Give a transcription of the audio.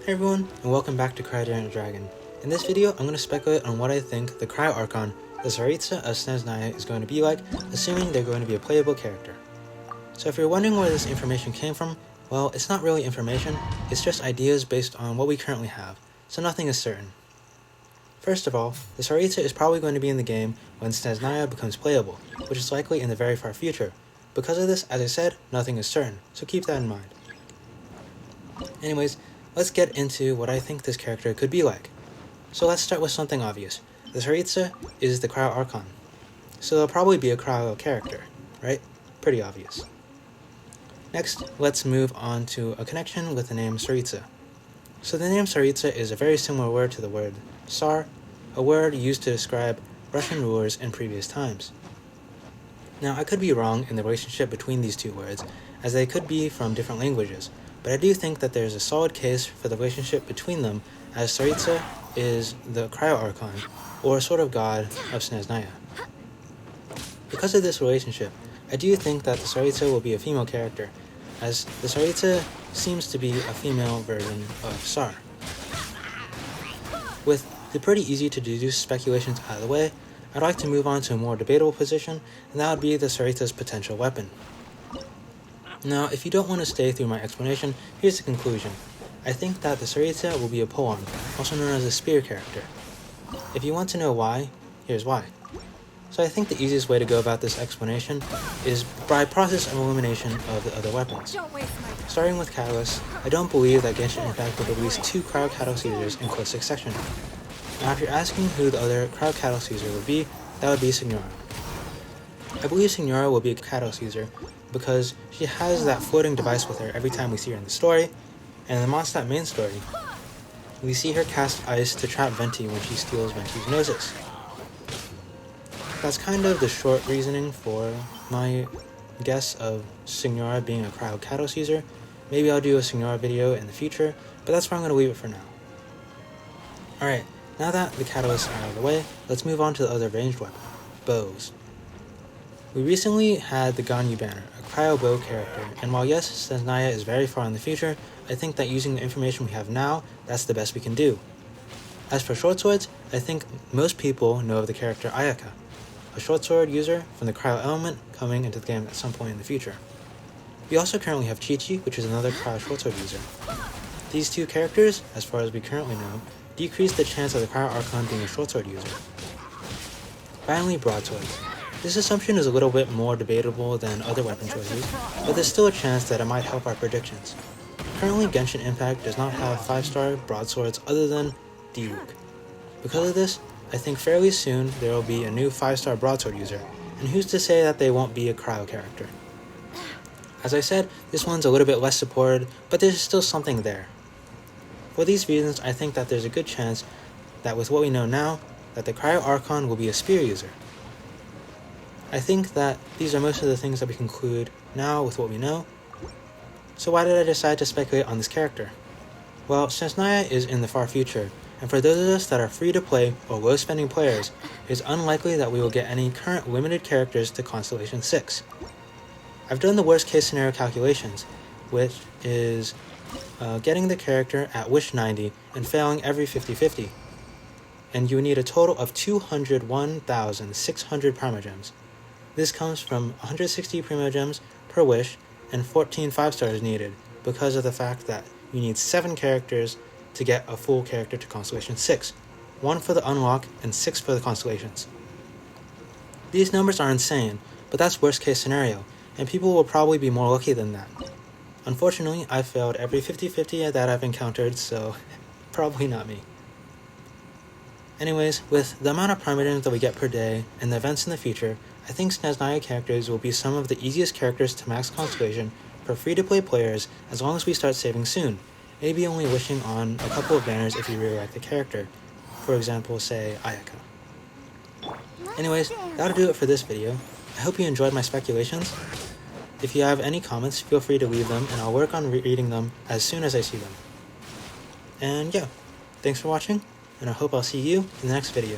Hey everyone, and welcome back to Cryo Dragon. In this video, I'm going to speculate on what I think the Cryo Archon, the Tsaritsa of Snezhnaya, is going to be like, assuming they're going to be a playable character. So if you're wondering where this information came from, well, it's not really information, it's just ideas based on what we currently have, so nothing is certain. First of all, the Tsaritsa is probably going to be in the game when Snezhnaya becomes playable, which is likely in the very far future. Because of this, as I said, nothing is certain, so keep that in mind. Anyways, let's get into what I think this character could be like. So let's start with something obvious. The Tsaritsa is the Cryo Archon, so they'll probably be a Cryo character, right? Pretty obvious. Next, let's move on to a connection with the name Tsaritsa. So the name Tsaritsa is a very similar word to the word Tsar, a word used to describe Russian rulers in previous times. Now, I could be wrong in the relationship between these two words, as they could be from different languages, but I do think that there is a solid case for the relationship between them, as Tsaritsa is the Cryo Archon, or a sort of god of Snezhnaya. Because of this relationship, I do think that the Tsaritsa will be a female character, as the Tsaritsa seems to be a female version of Tsar. With the pretty easy to deduce speculations out of the way, I'd like to move on to a more debatable position, and that would be the Tsaritsa's potential weapon. Now, if you don't want to stay through my explanation, here's the conclusion. I think that the Tsaritsa will be a polearm, also known as a spear character. If you want to know why, here's why. So I think the easiest way to go about this explanation is by process of elimination of the other weapons. Starting with Catalyst, I don't believe that Genshin Impact will release 2 Cryo Catalyst users in close succession. Now, if you're asking who the other Cryo Catalyst user would be, that would be Signora. I believe Signora will be a Catalyst user because she has that floating device with her every time we see her in the story, and in the Mondstadt main story, we see her cast ice to trap Venti when she steals Venti's noses. That's kind of the short reasoning for my guess of Signora being a Cryo Catalyst user. Maybe I'll do a Signora video in the future, but that's where I'm going to leave it for now. Alright, now that the Catalysts are out of the way, let's move on to the other ranged weapon, bows. We recently had the Ganyu banner, a Cryo bow character, and while yes, Snezhnaya is very far in the future, I think that using the information we have now, that's the best we can do. As for short swords, I think most people know of the character Ayaka, a short sword user from the Cryo element coming into the game at some point in the future. We also currently have Chi-Chi, which is another Cryo short sword user. These two characters, as far as we currently know, decrease the chance of the Cryo Archon being a short sword user. Finally, broadswords. This assumption is a little bit more debatable than other weapon choices, but there's still a chance that it might help our predictions. Currently, Genshin Impact does not have 5-star broadswords other than Diluc. Because of this, I think fairly soon there will be a new 5-star broadsword user, and who's to say that they won't be a Cryo character. As I said, this one's a little bit less supported, but there's still something there. For these reasons, I think that there's a good chance that with what we know now, that the Cryo Archon will be a spear user. I think that these are most of the things that we conclude now with what we know. So why did I decide to speculate on this character? Well, Snezhnaya is in the far future, and for those of us that are free-to-play or low-spending players, it is unlikely that we will get any current limited characters to Constellation 6. I've done the worst-case scenario calculations, which is getting the character at wish 90 and failing every 50-50. And you need a total of 201,600 Primogems. This comes from 160 Primogems per wish and 14 5-stars needed because of the fact that you need 7 characters to get a full character to Constellation 6, 1 for the unlock and 6 for the constellations. These numbers are insane, but that's worst case scenario, and people will probably be more lucky than that. Unfortunately, I've failed every 50-50 that I've encountered, so probably not me. Anyways, with the amount of Primogems that we get per day and the events in the future, I think Snezhnaya characters will be some of the easiest characters to max Constellation for free-to-play players as long as we start saving soon, maybe only wishing on a couple of banners if you really like the character, for example, say Ayaka. Anyways, that'll do it for this video. I hope you enjoyed my speculations. If you have any comments, feel free to leave them and I'll work on reading them as soon as I see them. And yeah, thanks for watching, and I hope I'll see you in the next video.